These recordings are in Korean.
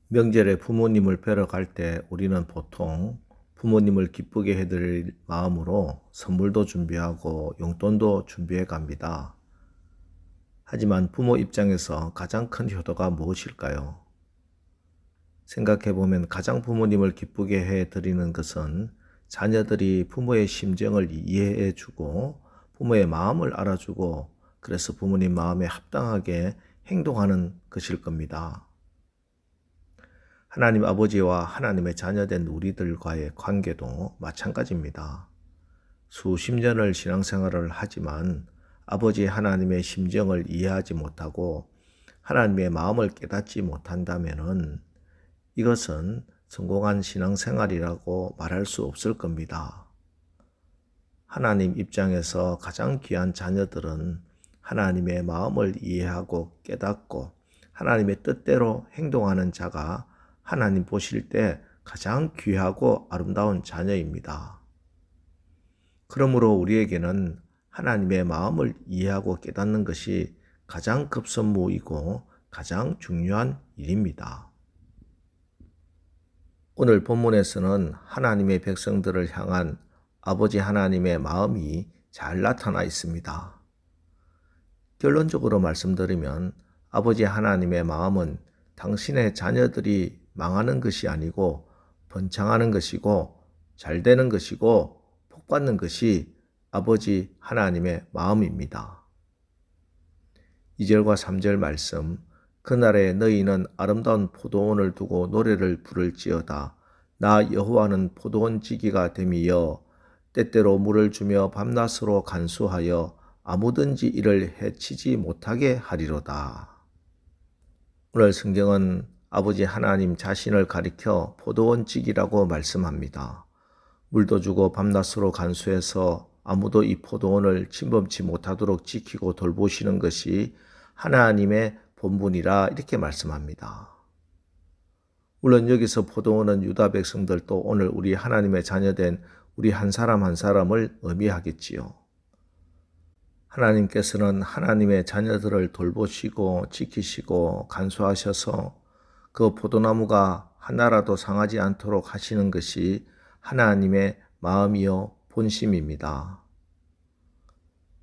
명절에 부모님을 뵈러 갈 때 우리는 보통 부모님을 기쁘게 해드릴 마음으로 선물도 준비하고 용돈도 준비해 갑니다. 하지만 부모 입장에서 가장 큰 효도가 무엇일까요? 생각해 보면 가장 부모님을 기쁘게 해 드리는 것은 자녀들이 부모의 심정을 이해해 주고 부모의 마음을 알아주고 그래서 부모님 마음에 합당하게 행동하는 것일 겁니다. 하나님 아버지와 하나님의 자녀된 우리들과의 관계도 마찬가지입니다. 수십 년을 신앙생활을 하지만 아버지 하나님의 심정을 이해하지 못하고 하나님의 마음을 깨닫지 못한다면 이것은 성공한 신앙생활이라고 말할 수 없을 겁니다. 하나님 입장에서 가장 귀한 자녀들은 하나님의 마음을 이해하고 깨닫고 하나님의 뜻대로 행동하는 자가 하나님 보실 때 가장 귀하고 아름다운 자녀입니다. 그러므로 우리에게는 하나님의 마음을 이해하고 깨닫는 것이 가장 급선무이고 가장 중요한 일입니다. 오늘 본문에서는 하나님의 백성들을 향한 아버지 하나님의 마음이 잘 나타나 있습니다. 결론적으로 말씀드리면 아버지 하나님의 마음은 당신의 자녀들이 망하는 것이 아니고 번창하는 것이고 잘되는 것이고 복받는 것이 아버지 하나님의 마음입니다. 2절과 3절 말씀, 그날에 너희는 아름다운 포도원을 두고 노래를 부를지어다. 나 여호와는 포도원 지기가 됨이여 때때로 물을 주며 밤낮으로 간수하여 아무든지 이를 해치지 못하게 하리로다. 오늘 성경은 아버지 하나님 자신을 가리켜 포도원 지기라고 말씀합니다. 물도 주고 밤낮으로 간수해서 아무도 이 포도원을 침범치 못하도록 지키고 돌보시는 것이 하나님의 본분이라 이렇게 말씀합니다. 물론 여기서 포도원은 유다 백성들도 오늘 우리 하나님의 자녀된 우리 한 사람 한 사람을 의미하겠지요. 하나님께서는 하나님의 자녀들을 돌보시고 지키시고 간수하셔서 그 포도나무가 하나라도 상하지 않도록 하시는 것이 하나님의 마음이요 본심입니다.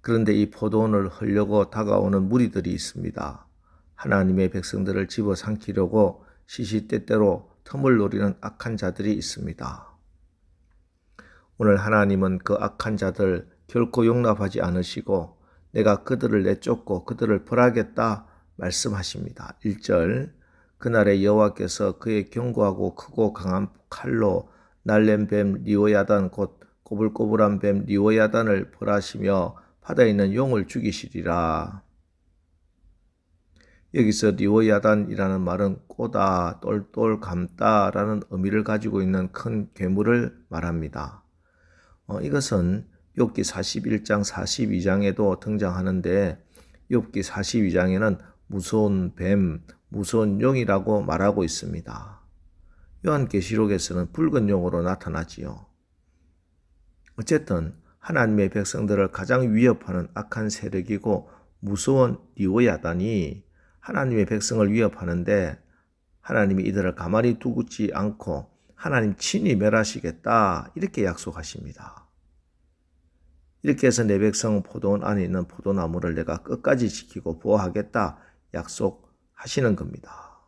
그런데 이 포도원을 헐려고 다가오는 무리들이 있습니다. 하나님의 백성들을 집어삼키려고 시시때때로 틈을 노리는 악한 자들이 있습니다. 오늘 하나님은 그 악한 자들 결코 용납하지 않으시고 내가 그들을 내쫓고 그들을 벌하겠다 말씀하십니다. 1절, 그날에 여호와께서 그의 견고하고 크고 강한 칼로 날랜 뱀 리오야단 곧 꼬불꼬불한 뱀 리오야단을 벌하시며 바다에 있는 용을 죽이시리라. 여기서 리오야단이라는 말은 꼬다, 똘똘 감다라는 의미를 가지고 있는 큰 괴물을 말합니다. 이것은 욥기 41장 42장에도 등장하는데 욥기 42장에는 무서운 뱀, 무서운 용이라고 말하고 있습니다. 요한계시록에서는 붉은 용으로 나타나지요. 어쨌든 하나님의 백성들을 가장 위협하는 악한 세력이고 무서운 리오야단이 하나님의 백성을 위협하는데 하나님이 이들을 가만히 두지 않고 하나님 친히 멸하시겠다 이렇게 약속하십니다. 이렇게 해서 내 백성 포도원 안에 있는 포도나무를 내가 끝까지 지키고 보호하겠다 약속하시는 겁니다.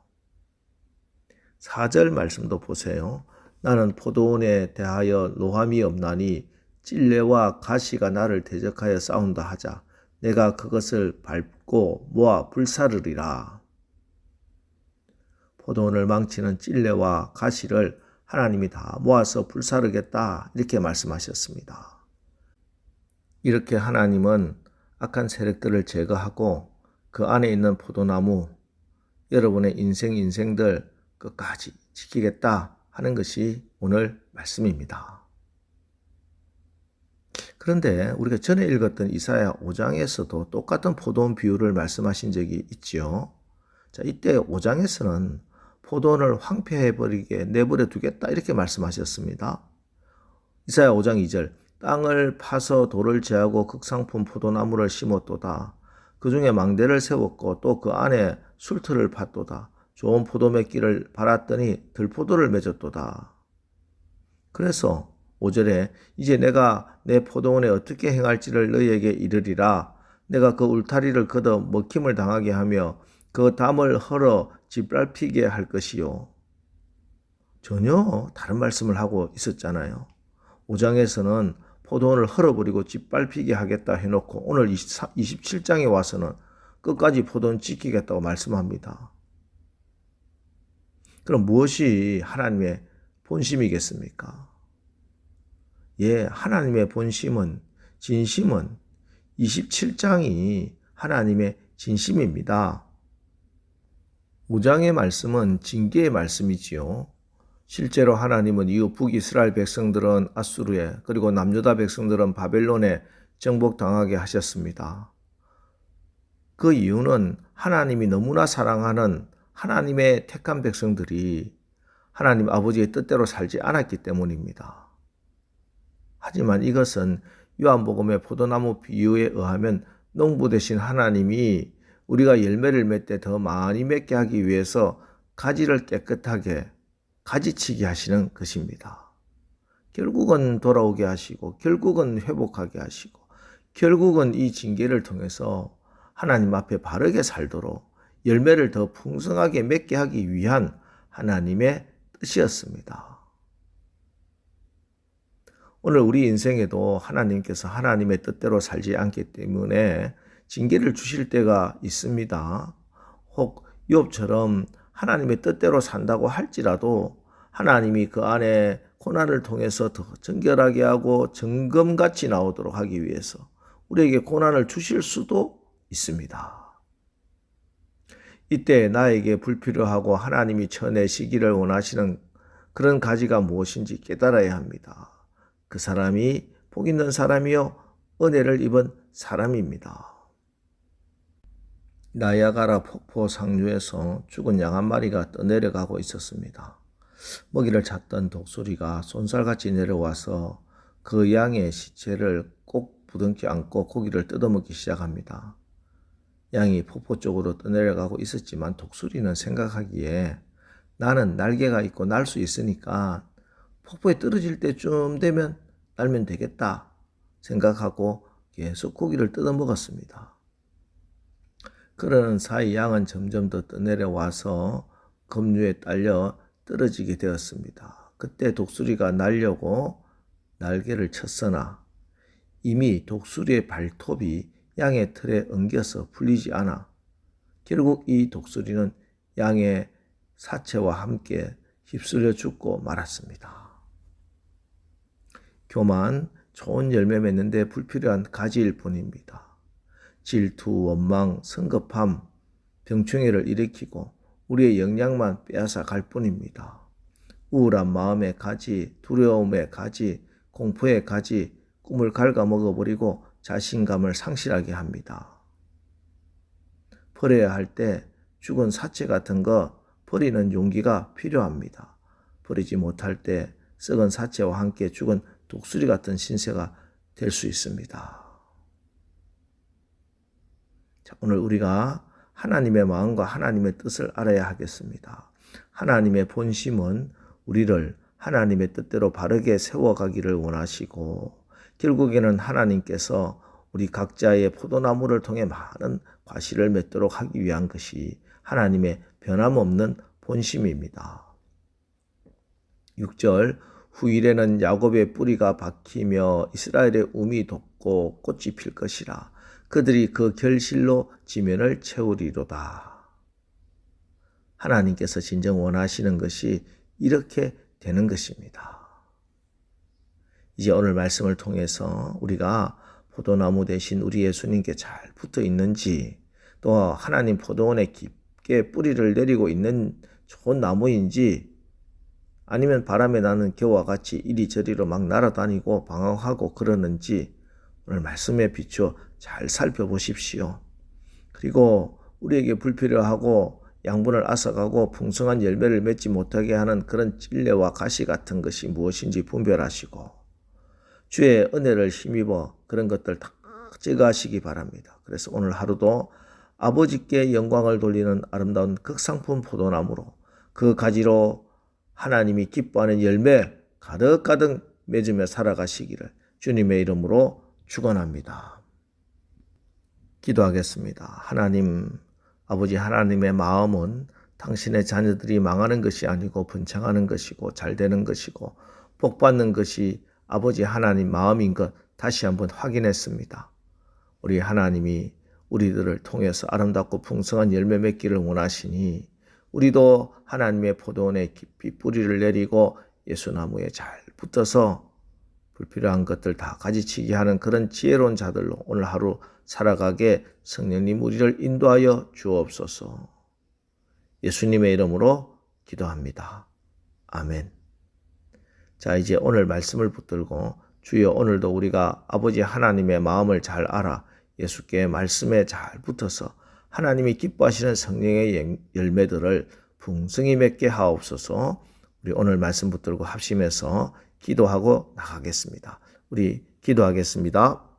4절 말씀도 보세요. 나는 포도원에 대하여 노함이 없나니 찔레와 가시가 나를 대적하여 싸운다 하자. 내가 그것을 밟고 모아 불사르리라. 포도원을 망치는 찔레와 가시를 하나님이 다 모아서 불사르겠다 이렇게 말씀하셨습니다. 이렇게 하나님은 악한 세력들을 제거하고 그 안에 있는 포도나무, 여러분의 인생들 끝까지 지키겠다 하는 것이 오늘 말씀입니다. 그런데 우리가 전에 읽었던 이사야 5장에서도 똑같은 포도원 비유를 말씀하신 적이 있지요. 자, 이때 5장에서는 포도원을 황폐해버리게 내버려 두겠다 이렇게 말씀하셨습니다. 이사야 5장 2절, 땅을 파서 돌을 제하고 극상품 포도나무를 심었도다. 그 중에 망대를 세웠고 또 그 안에 술터를 팠도다. 좋은 포도 맺기를 바랐더니 들포도를 맺었도다. 그래서 5절에 이제 내가 내 포도원에 어떻게 행할지를 너희에게 이르리라. 내가 그 울타리를 걷어 먹힘을 당하게 하며 그 담을 헐어 짓밟히게 할 것이요. 전혀 다른 말씀을 하고 있었잖아요. 5장에서는 포도원을 헐어버리고 짓밟히게 하겠다 해놓고 오늘 27장에 와서는 끝까지 포도원 지키겠다고 말씀합니다. 그럼 무엇이 하나님의 본심이겠습니까? 예, 하나님의 본심은, 진심은 27장이 하나님의 진심입니다. 5장의 말씀은 징계의 말씀이지요. 실제로 하나님은 이후 북이스라엘 백성들은 아수르에, 그리고 남유다 백성들은 바벨론에 정복당하게 하셨습니다. 그 이유는 하나님이 너무나 사랑하는 하나님의 택한 백성들이 하나님 아버지의 뜻대로 살지 않았기 때문입니다. 하지만 이것은 요한복음의 포도나무 비유에 의하면 농부 되신 하나님이 우리가 열매를 맺되 더 많이 맺게 하기 위해서 가지를 깨끗하게 가지치게 하시는 것입니다. 결국은 돌아오게 하시고 결국은 회복하게 하시고 결국은 이 징계를 통해서 하나님 앞에 바르게 살도록 열매를 더 풍성하게 맺게 하기 위한 하나님의 뜻이었습니다. 오늘 우리 인생에도 하나님께서 하나님의 뜻대로 살지 않기 때문에 징계를 주실 때가 있습니다. 혹 욥처럼 하나님의 뜻대로 산다고 할지라도 하나님이 그 안에 고난을 통해서 더 정결하게 하고 정금같이 나오도록 하기 위해서 우리에게 고난을 주실 수도 있습니다. 이때 나에게 불필요하고 하나님이 쳐내시기를 원하시는 그런 가지가 무엇인지 깨달아야 합니다. 그 사람이 복 있는 사람이요 은혜를 입은 사람입니다. 나야가라 폭포 상류에서 죽은 양 한 마리가 떠내려가고 있었습니다. 먹이를 찾던 독수리가 쏜살같이 내려와서 그 양의 시체를 꼭 부둥켜 안고 고기를 뜯어먹기 시작합니다. 양이 폭포 쪽으로 떠내려가고 있었지만 독수리는 생각하기에 나는 날개가 있고 날 수 있으니까 폭포에 떨어질 때쯤 되면 날면 되겠다 생각하고 계속 고기를 뜯어먹었습니다. 그러는 사이 양은 점점 더 떠내려와서 급류에 딸려 떨어지게 되었습니다. 그때 독수리가 날려고 날개를 쳤으나 이미 독수리의 발톱이 양의 털에 엉겨서 풀리지 않아 결국 이 독수리는 양의 사체와 함께 휩쓸려 죽고 말았습니다. 교만, 좋은 열매 맺는데 불필요한 가지일 뿐입니다. 질투, 원망, 성급함, 병충해를 일으키고 우리의 영양만 빼앗아 갈 뿐입니다. 우울한 마음의 가지, 두려움의 가지, 공포의 가지, 꿈을 갉아먹어버리고 자신감을 상실하게 합니다. 버려야 할 때 죽은 사체 같은 거 버리는 용기가 필요합니다. 버리지 못할 때 썩은 사체와 함께 죽은 독수리 같은 신세가 될 수 있습니다. 자, 오늘 우리가 하나님의 마음과 하나님의 뜻을 알아야 하겠습니다. 하나님의 본심은 우리를 하나님의 뜻대로 바르게 세워가기를 원하시고 결국에는 하나님께서 우리 각자의 포도나무를 통해 많은 과실을 맺도록 하기 위한 것이 하나님의 변함없는 본심입니다. 6절 후일에는 야곱의 뿌리가 박히며 이스라엘의 움이 돋고 꽃이 필 것이라. 그들이 그 결실로 지면을 채우리로다. 하나님께서 진정 원하시는 것이 이렇게 되는 것입니다. 이제 오늘 말씀을 통해서 우리가 포도나무 대신 우리 예수님께 잘 붙어 있는지 또 하나님 포도원에 깊게 뿌리를 내리고 있는 좋은 나무인지 아니면 바람에 나는 겨와 같이 이리저리로 막 날아다니고 방황하고 그러는지 오늘 말씀에 비추어 잘 살펴보십시오. 그리고 우리에게 불필요하고 양분을 앗아가고 풍성한 열매를 맺지 못하게 하는 그런 찔레와 가시 같은 것이 무엇인지 분별하시고 주의 은혜를 힘입어 그런 것들 다 제거하시기 바랍니다. 그래서 오늘 하루도 아버지께 영광을 돌리는 아름다운 극상품 포도나무로 그 가지로 하나님이 기뻐하는 열매 가득가득 맺으며 살아가시기를 주님의 이름으로 축원합니다. 기도하겠습니다. 하나님, 아버지 하나님의 마음은 당신의 자녀들이 망하는 것이 아니고 번창하는 것이고 잘되는 것이고 복받는 것이 아버지 하나님 마음인 것 다시 한번 확인했습니다. 우리 하나님이 우리들을 통해서 아름답고 풍성한 열매 맺기를 원하시니 우리도 하나님의 포도원에 깊이 뿌리를 내리고 예수나무에 잘 붙어서 불필요한 것들 다 가지치게 하는 그런 지혜로운 자들로 오늘 하루 살아가게 성령님 우리를 인도하여 주옵소서. 예수님의 이름으로 기도합니다. 아멘. 자, 이제 오늘 말씀을 붙들고 주여 오늘도 우리가 아버지 하나님의 마음을 잘 알아 예수께 말씀에 잘 붙어서 하나님이 기뻐하시는 성령의 열매들을 풍성히 맺게 하옵소서. 우리 오늘 말씀 붙들고 합심해서 기도하고 나가겠습니다. 우리 기도하겠습니다.